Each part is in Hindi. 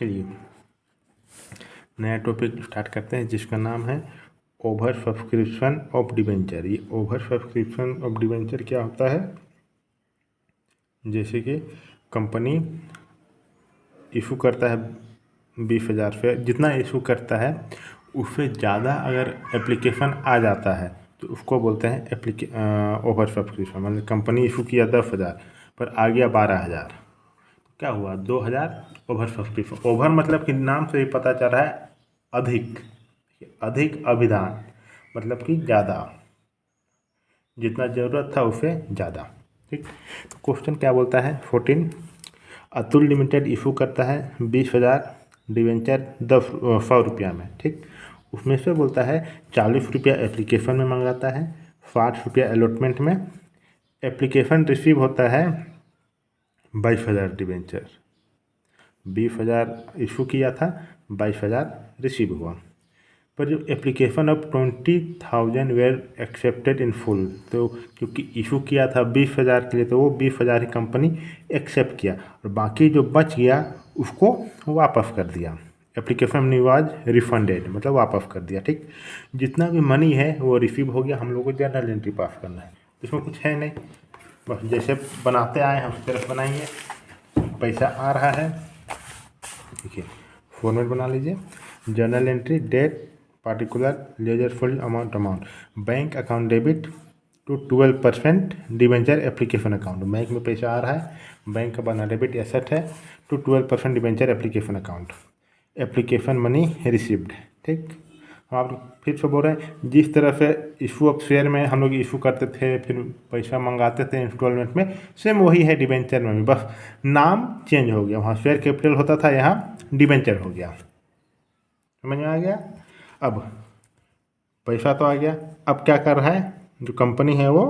चलिए नया टॉपिक स्टार्ट करते हैं जिसका नाम है ओवर सब्सक्रिप्शन ऑफ डिबेंचर। ये ओवर सब्सक्रिप्शन ऑफ डिबेंचर क्या होता है? जैसे कि कंपनी इशू करता है 20,000 से, जितना इशू करता है उससे ज़्यादा अगर एप्लीकेशन आ जाता है तो उसको बोलते हैं ओवर सब्सक्रिप्शन। मतलब कंपनी इशू किया 10,000 पर आ गया 12,000, क्या हुआ? 2,000 ओवर सब्सक्रिप्शन। ओवर मतलब कि नाम से ही पता चल रहा है अधिक, अधिक अभिदान मतलब कि ज़्यादा, जितना ज़रूरत था उससे ज़्यादा। ठीक, तो क्वेश्चन क्या बोलता है? 14, अतुल लिमिटेड इशू करता है 20,000 डिवेंचर 100 रुपया में। ठीक, उसमें से बोलता है 40 रुपया एप्लीकेशन में मंगाता है, 60 रुपया अलॉटमेंट में। एप्लीकेशन रिसीव होता है 22,000 डिवेंचर, 20,000 इशू किया था, 22,000 रिसीव हुआ। पर जो application of 20,000 were accepted in full, तो क्योंकि इशू किया था 20,000 के लिए तो वो 20,000 ही कंपनी एक्सेप्ट किया और बाकी जो बच गया उसको वापस कर दिया। एप्लीकेशन मनी वाज रिफंडेड, मतलब वापस कर दिया। ठीक, जितना भी मनी है वो रिसीव हो गया। हम लोग को जर्नल एंट्री पास करना है, इसमें कुछ है नहीं, बस जैसे बनाते आए हैं उस तरफ बनाएंगे। पैसा आ रहा है, देखिए फॉर्मेट बना लीजिए। Journal entry, date, particular, ledger folio amount, bank account debit to 12% debenture application account. Bank में पैसा आ रहा है, बैंक का बना डेबिट एसेट है, to 12% debenture application account. Application money received. ठीक, हम आप फिर से बोल रहे हैं जिस तरह से इशू ऑफ शेयर में हम लोग इशू करते थे फिर पैसा मंगाते थे इंस्टॉलमेंट में, सेम वही है डिवेंचर में भी, बस नाम चेंज हो गया। वहाँ शेयर कैपिटल होता था, यहाँ डिवेंचर हो गया। समझ में आ गया? अब पैसा तो आ गया, अब क्या कर रहा है जो कंपनी है वो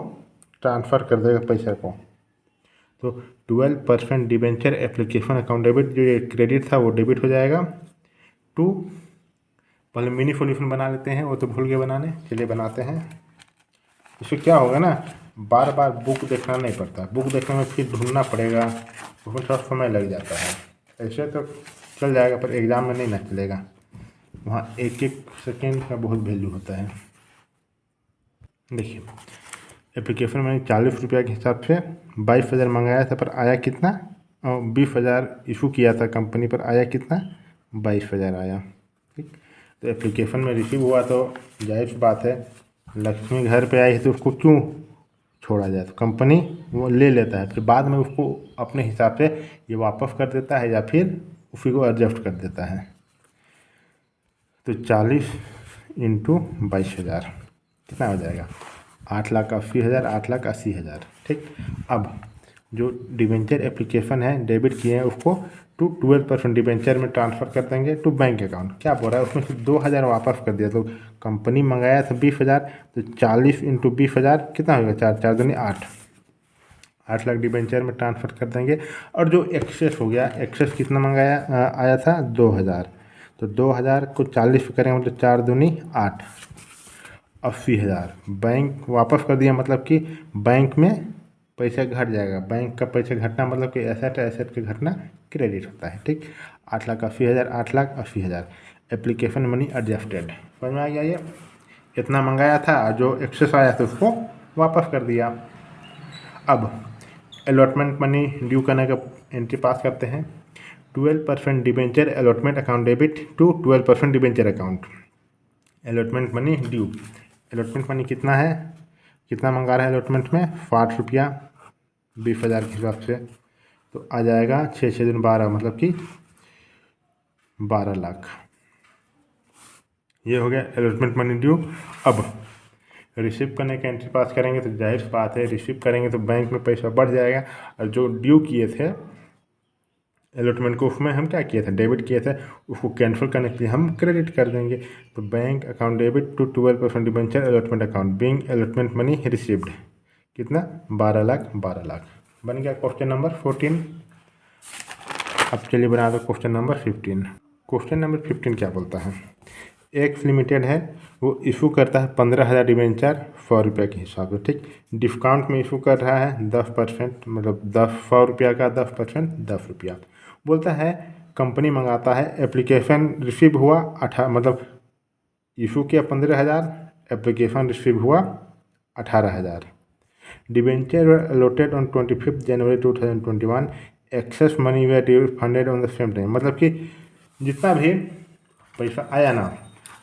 ट्रांसफ़र कर देगा पैसा को। तो 12% डिवेंचर एप्लीकेशन अकाउंट डेबिट, जो ये क्रेडिट था वो डेबिट हो जाएगा टू, पहले मिनी सोल्यूशन बना लेते हैं, वो तो भूल गए बनाने, चलिए बनाते हैं। इससे क्या होगा ना, बार बार बुक देखना नहीं पड़ता, बुक देखने में फिर ढूंढना पड़ेगा, उसमें थोड़ा समय लग जाता है। ऐसे तो चल जाएगा पर एग्ज़ाम में नहीं ना चलेगा, वहाँ एक एक सेकेंड का बहुत वैल्यू होता है। देखिए एप्लीकेशन मैंने 40 रुपया के हिसाब से 22,000 मंगाया था, पर आया कितना? 20,000 इशू किया था कंपनी, पर आया कितना? 22,000 आया। ठीक, तो एप्लीकेशन में रिसीव हुआ तो जाहिर सी बात है लक्ष्मी घर पे आई है तो उसको क्यों छोड़ा जाए, तो कंपनी वो ले लेता है, फिर बाद में उसको अपने हिसाब से ये वापस कर देता है या फिर उसी को एडजस्ट कर देता है। तो 40 इंटू 22,000 कितना हो जाएगा? 8,80,000, 8,80,000। ठीक, अब जो डिवेंचर एप्लीकेशन है डेबिट किए हैं उसको टू 12% डिवेंचर में ट्रांसफ़र कर देंगे टू बैंक अकाउंट। क्या बोल रहा है उसमें से 2,000 वापस कर दिया, तो कंपनी मंगाया था 20,000, तो 40 इंटू 20,000 कितना होगा? 4 दूनी 8, 8 लाख डिवेंचर में ट्रांसफ़र कर देंगे। और जो एक्सेस हो गया, एक्सेस कितना मंगाया आया था? 2,000, तो 2,000 को 40 करेंगे मतलब 4 दूनी 8, 80,000 बैंक वापस कर दिया। मतलब कि बैंक में पैसा घट जाएगा, बैंक का पैसा घटना मतलब कि एसेट है, एसेट के घटना क्रेडिट होता है। ठीक, 8,80,000, 8,80,000 एप्लीकेशन मनी एडजस्टेड। समझ में आ गया? ये इतना मंगाया था, जो एक्सेस आया था उसको वापस कर दिया। अब अलॉटमेंट मनी ड्यू करने का एंट्री पास करते हैं। 12% debenture allotment account debit to 12% debenture account. Allotment money due, allotment money कितना है, कितना मंगा रहा है अलॉटमेंट में? 60 रुपया 20,000 के हिसाब से, तो आ जाएगा 6 दिन 12, मतलब कि 12 लाख। ये हो गया अलॉटमेंट मनी ड्यू। अब रिसीव करने का एंट्री पास करेंगे तो जाहिर सी बात है रिसीव करेंगे तो बैंक में पैसा बढ़ जाएगा, और जो ड्यू किए थे अलॉटमेंट को उसमें हम क्या किए थे? डेबिट किए थे, उसको कैंसिल करने के लिए हम क्रेडिट कर देंगे। तो bank account debit to 12% debenture allotment account being allotment money received, कितना? 12 लाख, 12 लाख बन गया क्वेश्चन नंबर 14। अब चलिए बना दो क्वेश्चन नंबर 15। क्वेश्चन नंबर 15 क्या बोलता है? एक्स लिमिटेड है, वो इशू करता है 15,000 डिवेंचर 100 रुपये के हिसाब से। ठीक, डिस्काउंट में इशू कर रहा है 10%, मतलब 100 रुपया का 10%, 10 रुपया। बोलता है कंपनी मंगाता है, एप्लीकेशन रिसीव हुआ मतलब इशू किया 15,000, एप्लीकेशन रिसीव हुआ 18,000। Debenture allotted on 25 January 2021, excess money way funded on the same time. मतलब कि जितना भी पैसा आया ना,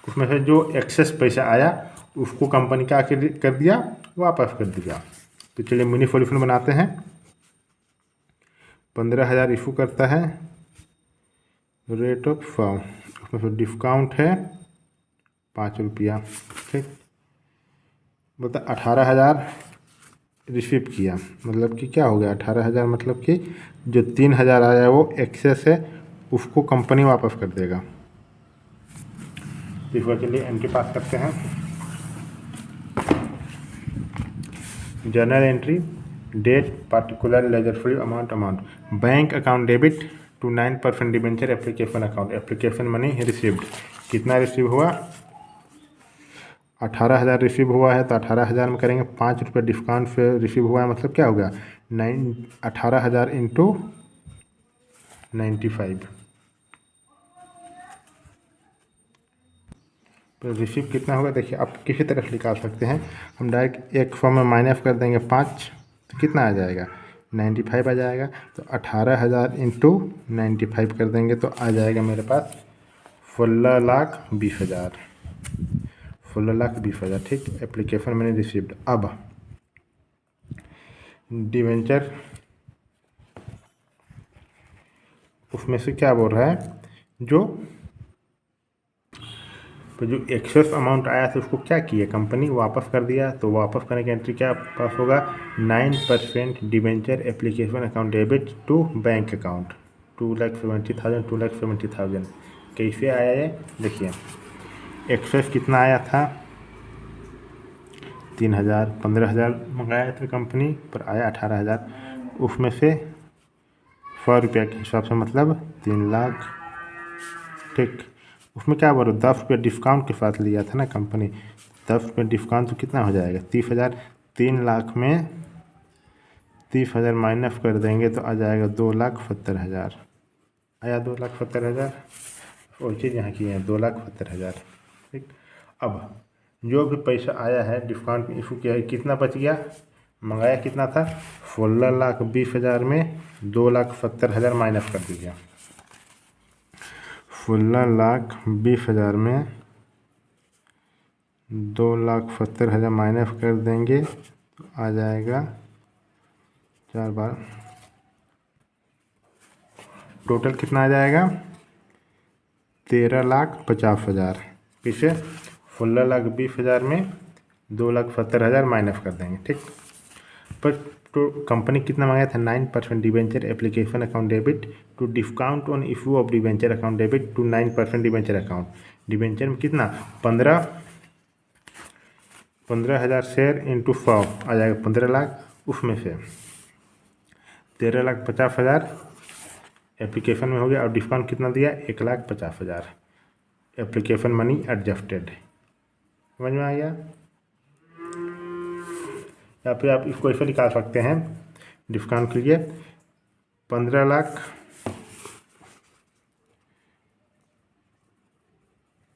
उसमें से जो एक्सेस पैसा आया उसको कंपनी क्या कर दिया, वापस कर दिया। तो चलिए मिनी सॉल्यूशन बनाते हैं। 15,000 इशू करता है, रेट ऑफ फॉर्म उसमें से डिस्काउंट है 5 रुपया, ठीक। मतलब 18,000 रिसीव किया, मतलब कि क्या हो गया 18,000, मतलब कि जो 3,000 आया वो एक्सेस है, उसको कंपनी वापस कर देगा। इस वजह के लिए एंट्री पास करते हैं। Journal entry, date particular ledger free amount bank account debit to 9% debenture application account, application money received. कितना रिसीव हुआ, 18,000 रिसीव हुआ है, तो 18,000 में करेंगे 5 रुपये डिस्काउंट से रिसीव हुआ है, मतलब क्या हो गया 18,000 इंटू 95। तो रिसीव कितना होगा देखिए, आप किसी तरह से निकाल सकते हैं। हम डायरेक्ट एक फॉर्म में माइनस कर देंगे 5, तो कितना आ जाएगा 95 आ जाएगा। तो 18,000 इंटू 95 कर देंगे तो आ जाएगा मेरे पास 16,20,000, 16,20,000, ठीक। एप्लीकेशन मैंने रिसीव्ड। अब डिवेंचर उसमें से क्या बोल रहा है, जो एक्सेस अमाउंट आया था उसको क्या किया कंपनी, वापस कर दिया। तो वापस करने की एंट्री क्या पास होगा, 9% debenture application account debit to bank account 2,70,000, 2,70,000। कैसे आया ये देखिए, एक्सेस कितना आया था 3,000, 15,000 मंगाया था कंपनी पर आया 18,000, उसमें से 100 रुपये के हिसाब से मतलब 3 लाख, ठीक। उसमें क्या बोलो 10 रुपये डिस्काउंट के साथ लिया था ना कंपनी, 10 रुपये डिस्काउंट तो कितना हो जाएगा 30,000। 3 लाख में 30,000 माइनस कर देंगे तो आ जाएगा 2,70,000। आया 2,70,000, और चीज़ यहाँ की है 2,70,000, ठीक। अब जो भी पैसा आया है डिस्काउंट में इशू किया है, कितना बच गया, मंगाया कितना था 16,20,000 में 2,70,000 माइनस कर दीजिए। 16,20,000 में 2,70,000 माइनस कर देंगे तो आ जाएगा 4 बार, टोटल कितना आ जाएगा 13,50,000। पीछे 16,20,000 में 2,70,000 माइनस कर देंगे, ठीक। पर तो कंपनी कितना मांगा था 9% debenture application account debit to discount on issue of debenture account debit to 9% debenture account. Debenture में कितना 15,000 शेयर इंटू 100 आ जाएगा 15 लाख, उसमें से 13,50,000 एप्लीकेशन में हो गया और डिस्काउंट कितना दिया 1,50,000। एप्लीकेशन मनी एडजस्टेड, समझ में आ गया। या फिर आप इसको ऐसे निकाल सकते हैं, डिस्काउंट के लिए 15 लाख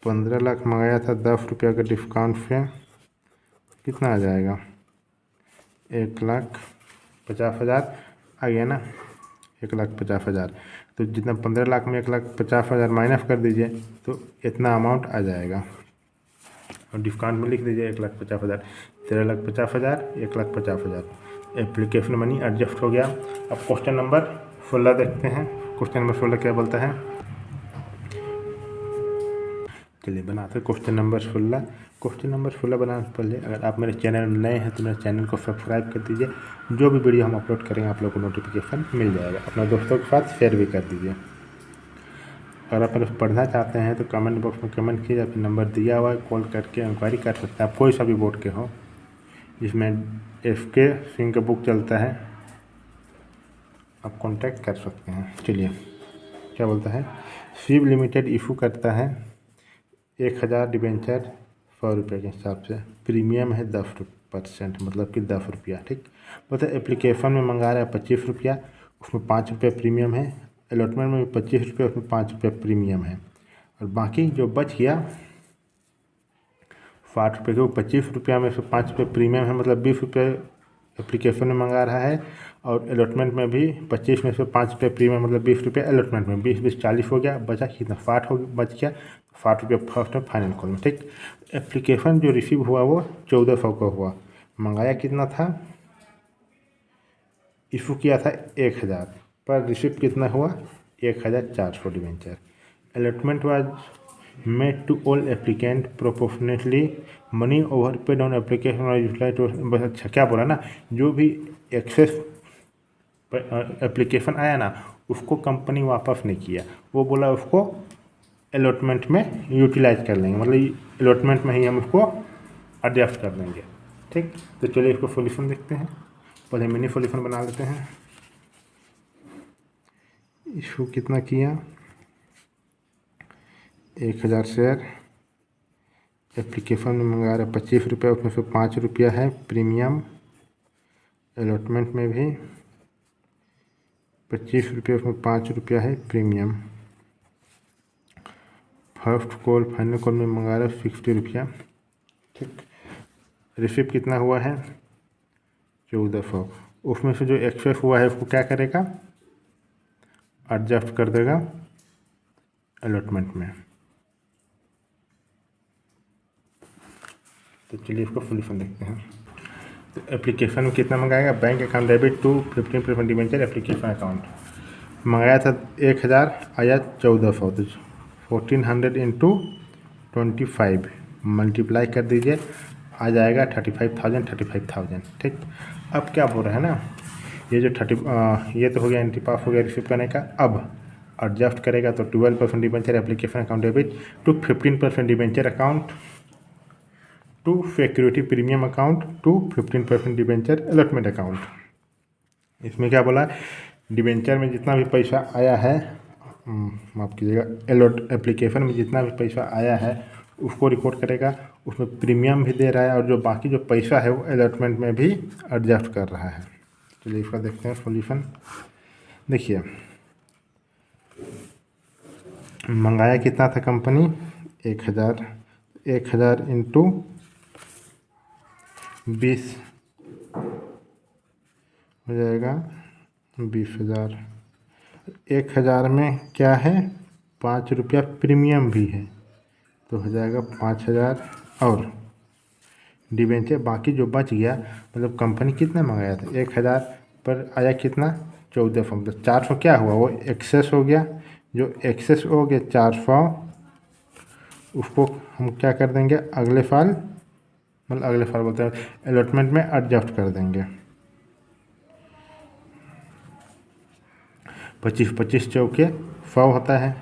15 लाख मंगाया था 10 रुपया का डिस्काउंट से, कितना आ जाएगा 1,50,000 आ गया ना, 1,50,000। तो जितना 15 लाख में 1,50,000 माइनस कर दीजिए तो इतना अमाउंट आ जाएगा, और डिस्काउंट में लिख दीजिए 1,50,000, 13,50,000, 1,50,000। एप्लीकेशन मनी एडजस्ट हो गया। अब क्वेश्चन नंबर 16 देखते हैं। क्वेश्चन नंबर 16 क्या बोलता है, चलिए बनाते हैं क्वेश्चन नंबर 16। क्वेश्चन नंबर 16 बनाने से पहले अगर आप मेरे चैनल में नए हैं तो मेरे चैनल को सब्सक्राइब कर दीजिए, जो भी वीडियो हम अपलोड करेंगे आप लोग को नोटिफिकेशन मिल जाएगा। अपने दोस्तों के साथ शेयर भी कर दीजिए। अगर आप पढ़ना चाहते हैं तो कमेंट बॉक्स में कमेंट कीजिए, फिर नंबर दिया हुआ है, कॉल करके इंक्वायरी कर सकते हैं आप, कोई सा भी बोर्ड के हो। जिसमें FK सिंह का बुक चलता है, आप कांटेक्ट कर सकते हैं। चलिए क्या बोलता है, शिव लिमिटेड इशू करता है 1,000 डिबेंचर 100 रुपये के हिसाब से, प्रीमियम है 10%, मतलब कि 10 रुपया, ठीक। बोलते एप्लीकेशन में मंगा रहा है 25 रुपया, उसमें 5 रुपये प्रीमियम है, अलॉटमेंट में भी 25 रुपये, उसमें 5 रुपये प्रीमियम है। और बाकी जो बच गया 60 रुपये के, वो 25 रुपया में से 5 रुपये प्रीमियम है, मतलब 20 रुपये एप्लीकेशन में मंगा रहा है। और अलॉटमेंट में भी 25 में से 5 रुपये प्रीमियम, मतलब 20 रुपये अलॉटमेंट में, 20 40 हो गया, बचा कितना 60 हो बच गया, 60 रुपये फर्स्ट में फाइनल कॉल में। ठीक, एप्लीकेशन जो रिसीव हुआ वो 1400 का हुआ, मंगाया कितना था, इशू किया था 1000, पर रिसीव कितना हुआ 1400 debenture. Allotment was made to all applicant proportionately, money over paid on application और यूटिलाइज। बस अच्छा क्या बोला ना, जो भी एक्सेस एप्लीकेशन आया ना उसको कंपनी वापस नहीं किया, वो बोला उसको अलॉटमेंट में यूटिलाइज कर लेंगे, मतलब अलॉटमेंट में ही हम उसको एडजस्ट कर देंगे। ठीक, तो चलिए इसको सॉल्यूशन देखते हैं। पहले मिनी सॉल्यूशन बना लेते हैं। इशू कितना किया 1000 शेयर, एप्लीकेशन में मंगा रहे 25 रुपये, उसमें से 5 रुपया है प्रीमियम, अलॉटमेंट में भी 25 रुपये, उसमें 5 रुपया है premium. First call final call में मंगा रहे 60 रुपया। ठीक, रिसीव कितना हुआ है 1400, उसमें से जो एक्सेस हुआ है उसको क्या करेगा एडजस्ट कर देगा अलॉटमेंट में। तो चलिए इसको सॉल्यूशन देखते हैं। तो एप्लीकेशन में कितना मंगाएगा, bank account debit to 15% debenture application account, मंगाया था 1000, आया 1400, तो 1400 इंटू 25 मल्टीप्लाई कर दीजिए, आ जाएगा 35,000। ठीक, अब क्या बोल रहा है ना, ये जो ये तो हो गया एंट्री पास हो गया रिसीव करने का। अब एडजस्ट करेगा तो 12% debenture application account debit to 15% debenture account to security premium account to 15% debenture allotment account. इसमें क्या बोला, डिवेंचर में जितना भी पैसा आया है, माफ़ कीजिएगा, एप्लीकेशन में जितना भी पैसा आया है उसको रिकॉर्ड करेगा, उसमें प्रीमियम भी दे रहा है, और जो बाकी जो पैसा है वो अलॉटमेंट में भी एडजस्ट कर रहा है। चलिए इसका देखते हैं सॉल्यूशन। देखिए मंगाया कितना था कंपनी 1000, 1000 इंटू 20 हो जाएगा 20,000। 1000 में क्या है 5 रुपया प्रीमियम भी है, तो हो जाएगा 5000, और डिवेंचर बाकी जो बच गया, मतलब कंपनी कितना मंगाया था 1000 पर आया कितना 1400, मतलब 400 क्या हुआ वो एक्सेस हो गया, जो एक्सेस हो गया 400 उसको हम क्या कर देंगे अगले साल, मतलब अगले साल बोलते हैं अलॉटमेंट में एडजस्ट कर देंगे। 25 चौके 100 होता है,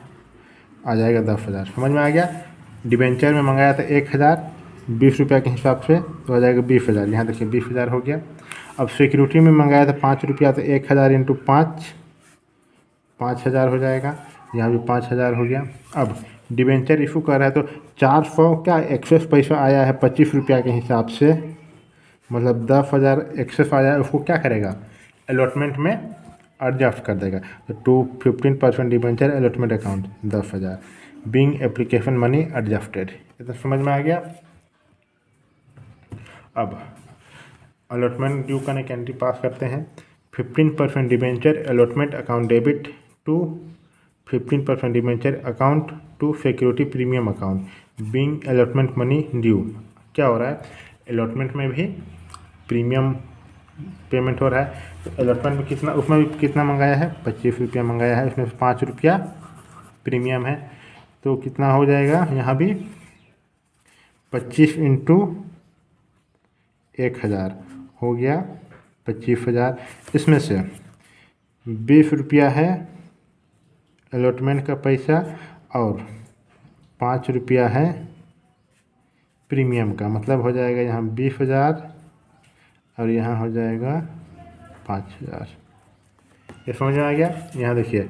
आ जाएगा 10,000। समझ में आ गया। डिवेंचर में मंगाया था 1000 20 रुपये के हिसाब से, तो आ जाएगा 20,000। यहाँ देखिए 20,000 हो गया। अब सिक्योरिटी में मंगाया था 5 रुपया, तो 1000 इंटू 5 5000 हो जाएगा, यहाँ भी 5000 हो गया। अब डिवेंचर इशू कर रहा है तो 400 क्या एक्सेस पैसा आया है 25 रुपया के हिसाब से, मतलब 10,000 एक्सेस आया है, उसको क्या करेगा अलॉटमेंट में एडजस्ट कर देगा। तो 15% debenture allotment account 10,000 being application money adjusted. इतना समझ में आ गया। अब अलॉटमेंट ड्यू करने की एंट्री पास करते हैं। 15% debenture allotment account debit to 15% debenture account to security premium account being allotment money due. क्या हो रहा है, अलॉटमेंट में भी प्रीमियम पेमेंट हो रहा है, तो अलॉटमेंट में कितना, उसमें भी कितना मंगाया है 25 रुपया मंगाया है, उसमें 5 रुपया प्रीमियम है, तो कितना हो जाएगा यहाँ भी 25 इंटू 1000 हो गया 25,000। इसमें से 20 रुपया है अलॉटमेंट का पैसा और 5 रुपया है प्रीमियम का, मतलब हो जाएगा यहाँ 20,000 और यहाँ हो जाएगा 5,000। ये समझ में आ गया। यहाँ देखिए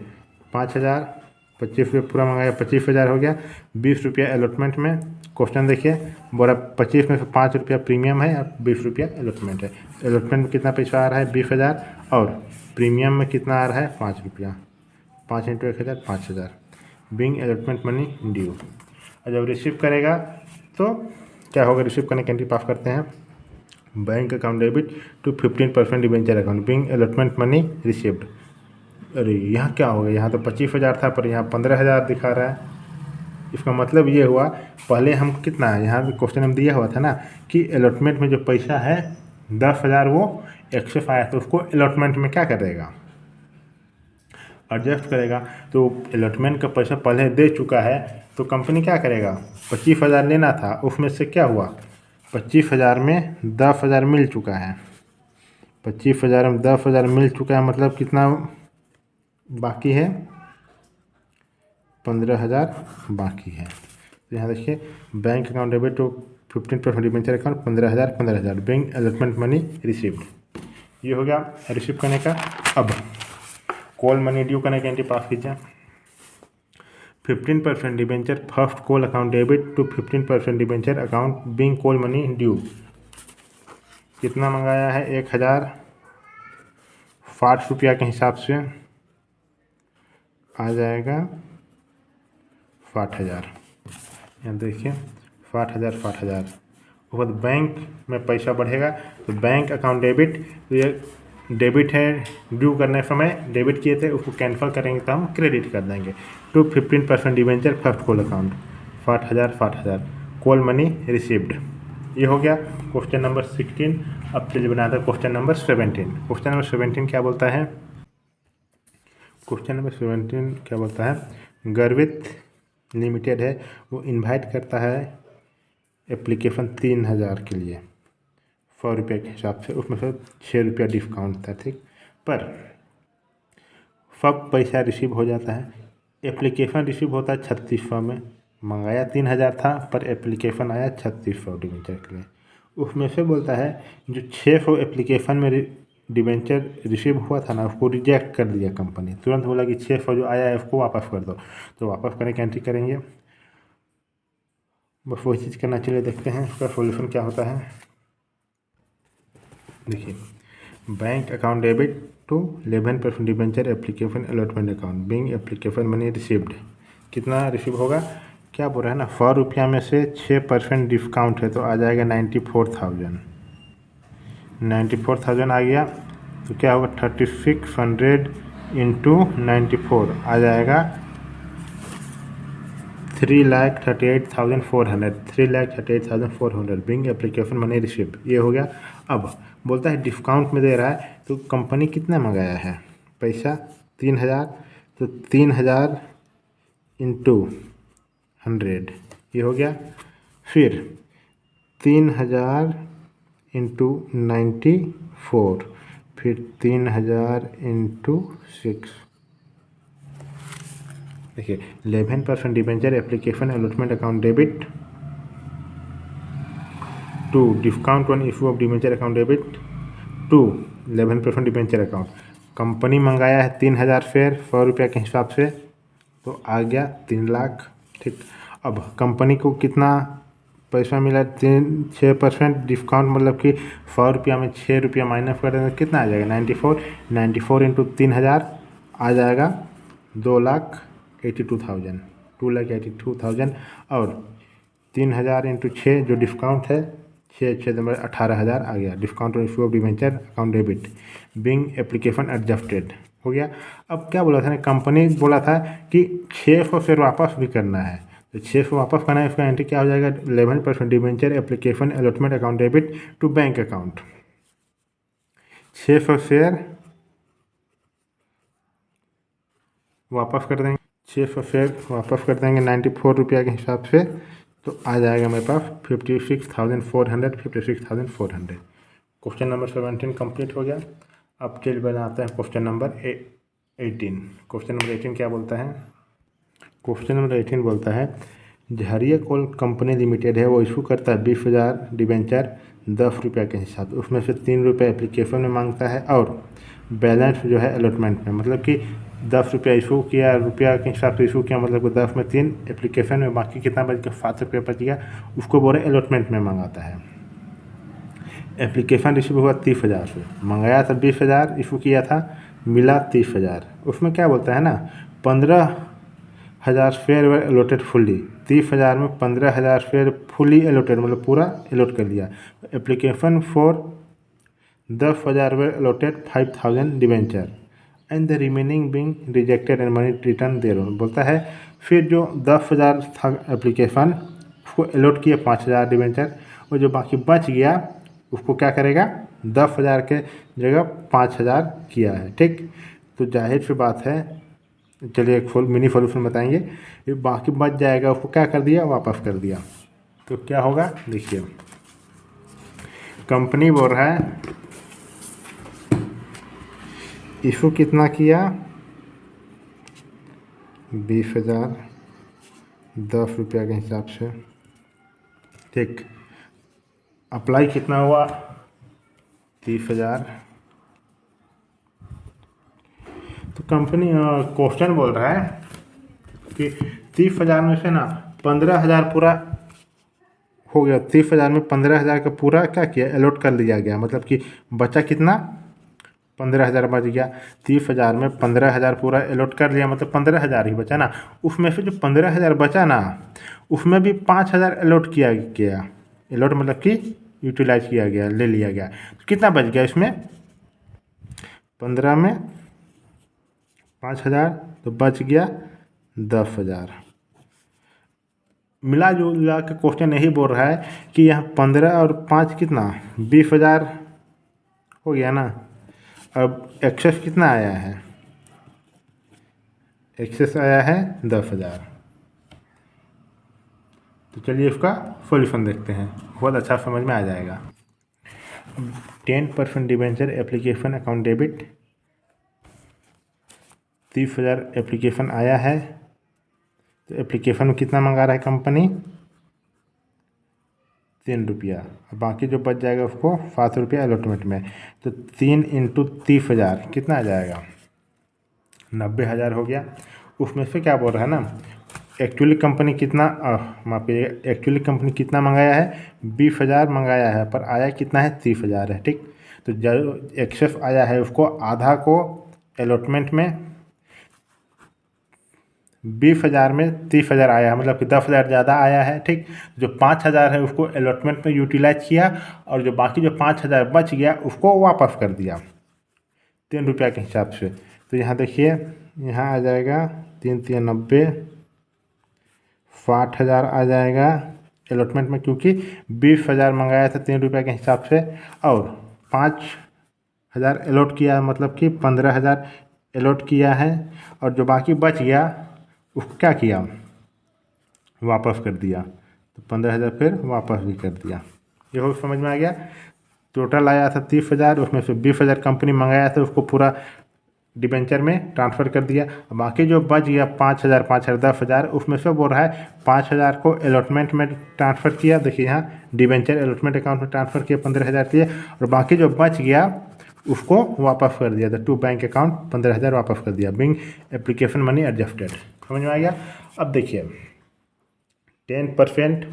5,000 25 रुपये पूरा मंगाया 25,000 हो गया, 20 रुपया अलॉटमेंट में। क्वेश्चन देखिए बोला 25 में से 5 रुपया प्रीमियम है और 20 रुपया अलॉटमेंट है। अलॉटमेंट में कितना पैसा आ रहा है 20,000 और प्रीमियम में कितना आ रहा है 5 रुपया। 5 into 1000 5000 being allotment money due. और जब रिसीव करेगा तो क्या होगा, रिसीव करने की एंट्री पास करते हैं bank account debit to 15% debenture account being allotment money received. अरे यहाँ क्या हो गया, यहाँ तो 25,000 था पर यहाँ 15,000 दिखा रहा है। इसका मतलब ये हुआ, पहले हम कितना है यहाँ क्वेश्चन में दिया हुआ था ना कि अलॉटमेंट में जो पैसा है 10,000 वो एक्सेस आया तो उसको अलॉटमेंट में क्या करेगा, एडजस्ट करेगा। तो अलॉटमेंट का पैसा पहले दे चुका है तो कंपनी क्या करेगा, 25,000 लेना था, उसमें से क्या हुआ 25,000 में 10,000 मिल चुका है, 25,000 में 10,000 मिल चुका है, मतलब कितना बाकी है, 15,000 बाकी है। तो यहाँ देखिए bank account debit to 15% debenture account 15,000 bank allotment money received. ये हो गया रिसीव करने का। अब कॉल मनी ड्यू करने की एंट्री पास कीजिए। 15% debenture first call account debit to 15% debenture account being call money due. कितना मंगाया है, 1,060 रुपया के हिसाब से आ जाएगा 60,000। यहाँ देखिए 60,000 उसके बाद बैंक में पैसा बढ़ेगा तो बैंक अकाउंट डेबिट, तो ये डेबिट है, ड्यू करने समय डेबिट किए थे उसको कैंसिल करेंगे तो हम क्रेडिट कर देंगे to 15% debenture first call account 60,000 call money received. ये हो गया क्वेश्चन नंबर 16। अब चलिए बनाते हैं क्वेश्चन नंबर 17। क्वेश्चन नंबर 17 क्या बोलता है, क्वेश्चन नंबर 17 क्या बोलता है, गर्वित लिमिटेड है वो इनवाइट करता है एप्लीकेशन 3,000 के लिए 100 रुपये के हिसाब से, उसमें से 6 रुपया डिस्काउंट था, ठीक। पर सब पैसा रिसीव हो जाता है, एप्लीकेशन रिसीव होता है 3,600 में, मंगाया 3,000 था पर एप्लीकेशन आया 3,600 डिबेंचर के लिए। उसमें से बोलता है जो 600 एप्लीकेशन में डिबेंचर रिसीव हुआ था ना उसको रिजेक्ट कर दिया कंपनी, तुरंत बोला कि 600 जो आया है उसको वापस कर दो। तो वापस करने की एंट्री करेंगे, बस वही चीज़ करना, चलिए देखते हैं उसका सॉल्यूशन क्या होता है। देखिए bank account debit to 11% debenture application allotment account being application money received. कितना रिसीव होगा, क्या बोल रहा है ना, 100 रुपया में से 6% डिस्काउंट है तो आ जाएगा 94,000। 94,000 आ गया तो क्या होगा 3,600 इंटू 94 आ जाएगा 3,38,400 3,38,400 बिंग एप्लीकेशन मनी रिसीव्ड। ये हो गया। अब बोलता है डिस्काउंट में दे रहा है तो कंपनी कितना मंगाया है पैसा 3,000, तो 3,000 इंटू 100 ये हो गया, फिर 3,000 इंटू 94, फिर 3,000 इंटू 6। देखिए 11% debenture application allotment account debit to discount on issue of debenture account debit to 11% debenture account. Company मंगाया है 3,000 फेयर 100 रुपया के हिसाब से तो आ गया 3 लाख, ठीक। अब कंपनी को कितना पैसा मिला, 6% डिस्काउंट, मतलब कि 100 रुपया में 6 रुपया माइनस कर देंगे कितना आ जाएगा 94 इंटू 3,000 आ जाएगा 2,82,000 2,82,000 और 3,000 इंटू 6 जो डिस्काउंट है 6 नंबर 18,000 आ गया। Discount issue of debenture account debit being application adjusted हो गया। अब क्या बोला था ना, कंपनी बोला था कि 600 फिर वापस भी करना है, तो 600 वापस करना है, इसका एंट्री क्या हो जाएगा 11% debenture application allotment account debit to bank account. 600 share वापस कर देंगे, 600 शेयर वापस कर देंगे 94 रुपया के हिसाब से तो आ जाएगा मेरे पास 56,400। क्वेश्चन नंबर 17 कंप्लीट हो गया। अब चलिए बनाते हैं क्वेश्चन नंबर 18। क्वेश्चन नंबर 18 क्या बोलता है, क्वेश्चन नंबर 18 बोलता है झारिया कोल कंपनी लिमिटेड है वो इशू करता है 20,000 डिबेंचर 10 रुपया के हिसाब से, उसमें से 3 रुपये एप्लीकेशन में मांगता है और बैलेंस जो है अलॉटमेंट में, मतलब कि 10 रुपया इशू किया, रुपया के हिसाब से इशू किया, मतलब कि 10 में 3 एप्लीकेशन में, बाकी कितना बच गया 7 रुपया बच गया, उसको बोले अलॉटमेंट में मंगाता है। एप्लीकेशन रिसीव हुआ 30,000 से, मंगाया था 20,000, इशू किया था, मिला 30,000। उसमें क्या बोलता है ना 15,000 शेयर वर एलोटेड फुल्ली। 30,000 में 15,000 शेयर फुली एलोटेड मतलब पूरा एलोट कर दिया। Application for 10,000 were allotted 5,000 debenture and the remaining being rejected and money return thereon. बोलता है फिर जो 10,000 था एप्लीकेशन उसको एलोट किया 5,000 डिवेंचर, और जो बाकी बच गया उसको क्या करेगा 10,000 के जगह 5,000 किया है। ठीक, तो जाहिर सी बात है, चलिए एक मिनी सॉल्यूशन बताएंगे। ये बाकी बच जाएगा उसको क्या कर दिया वापस कर दिया, तो क्या होगा देखिए। कंपनी बोल रहा है इशू कितना किया 20,000 ₹10 के हिसाब से। ठीक, अप्लाई कितना हुआ 30,000। तो कंपनी क्वेश्चन बोल रहा है कि 30,000 में से ना 15,000 पूरा हो गया। 30,000 में 15,000 का पूरा क्या किया एलोट कर लिया गया, मतलब कि बचा कितना 15,000 बच गया। 30,000 में 15,000 पूरा एलोट कर लिया मतलब 15,000 ही बचा ना। उसमें से जो 15,000 बचा ना उसमें भी 5,000 एलोट किया गया। एलोट मतलब कि यूटिलाइज किया गया, ले लिया गया। तो कितना बच गया इसमें 15 में 5,000 तो बच गया 10,000। मिला जुला के क्वेश्चन यही बोल रहा है कि यहाँ 15 और 5 कितना 20,000 हो गया ना। अब एक्सेस कितना आया है, एक्सेस आया है 10,000। तो चलिए इसका सॉल्यूशन देखते हैं, बहुत अच्छा समझ में आ जाएगा। 10% debenture application account debit. 30,000 application आया है, तो एप्लीकेशन में कितना मंगा रहा है कंपनी ₹3। बाकी जो बच जाएगा उसको ₹7 अलॉटमेंट में। तो 3 × 30,000 कितना आ जाएगा 90,000 हो गया। उसमें से क्या बोल रहा है ना एक्चुअली कंपनी कितना एक्चुअली कंपनी कितना मंगाया है 20,000 मंगाया है, पर आया कितना है 30,000 है। ठीक, तो जो एक्सेस आया है उसको आधा को अलॉटमेंट में 20,000 में 30,000 आया है, मतलब कि 10,000 ज़्यादा आया है। ठीक, जो 5,000 है उसको अलॉटमेंट में यूटिलाइज किया, और जो बाकी जो 5,000 बच गया उसको वापस कर दिया ₹3 के हिसाब से। तो यहाँ देखिए यहाँ आ जाएगा 3 × 3 = 90, 60,000 आ जाएगा अलॉटमेंट में, क्योंकि 20,000 मंगाया था ₹3 के हिसाब से, और 5,000 अलॉट किया मतलब कि 15,000 अलॉट किया है, और जो बाकी बच गया उसको क्या किया वापस कर दिया। तो 15,000 फिर वापस भी कर दिया। ये हो समझ में आ गया। टोटल आया था 30,000, उसमें से 20,000 कंपनी मंगाया था उसको पूरा डिबेंचर में ट्रांसफ़र कर दिया। बाकी जो बच गया 5,000 5,000 10,000 उसमें से बोल रहा है 5,000 को अलॉटमेंट में ट्रांसफ़र किया। देखिए यहाँ डिबेंचर अलॉटमेंट अकाउंट में ट्रांसफ़र किया 15,000 किए, और बाकी जो बच गया उसको वापस कर दिया था टू बैंक अकाउंट 15,000 वापस कर दिया। Being application money adjusted. समझ में आ गया। अब देखिए 10%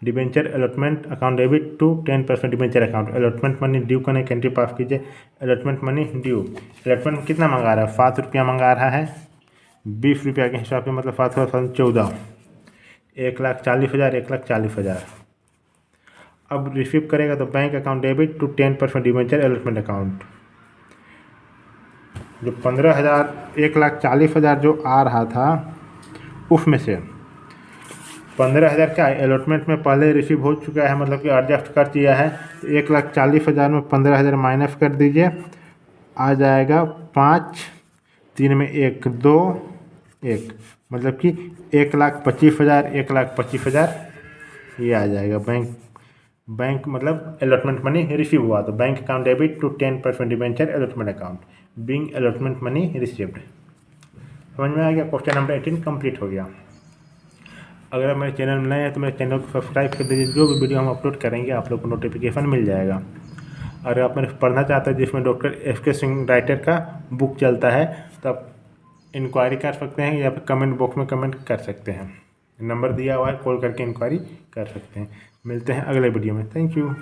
debenture allotment account debit to 10% debenture account. Allotment money due करने कैंट्री पास कीजिए। अलॉटमेंट मनी ड्यू, अलॉटमेंट कितना मंगा रहा है ₹7 मंगा रहा है। ₹20 के हिसाब से मतलब 7 14, 1,40,000 1,40,000। अब रिसीव करेगा तो bank account debit to 10% debenture allotment account. जो 15,000 1,40,000 जो आ रहा था उसमें से 15,000 क्या अलॉटमेंट में पहले रिसीव हो चुका है, मतलब कि एडजस्ट कर दिया है। 1,40,000 में 15,000 माइनस कर दीजिए, आ जाएगा 5, 3 में 1 2 1, मतलब कि 1,25,000 1,25,000 ये आ जाएगा। बैंक मतलब अलॉटमेंट मनी रिसीव हुआ, तो bank account debit to 10% debenture allotment account being allotment money received. समझ में आ गया। क्वेश्चन नंबर 18 कंप्लीट हो गया। अगर आप मेरे चैनल में नए हैं तो मेरे चैनल को सब्सक्राइब कर दीजिए, जो भी वीडियो हम अपलोड करेंगे आप लोग को नोटिफिकेशन मिल जाएगा। अगर आप मेरे पढ़ना चाहते हैं जिसमें डॉक्टर एस.के. सिंह राइटर का बुक चलता है तो आप इंक्वायरी कर सकते हैं, या फिर कमेंट बॉक्स में कमेंट कर सकते हैं। नंबर दिया हुआ है, कॉल करके इंक्वायरी कर सकते हैं। मिलते हैं अगले वीडियो में। Thank you.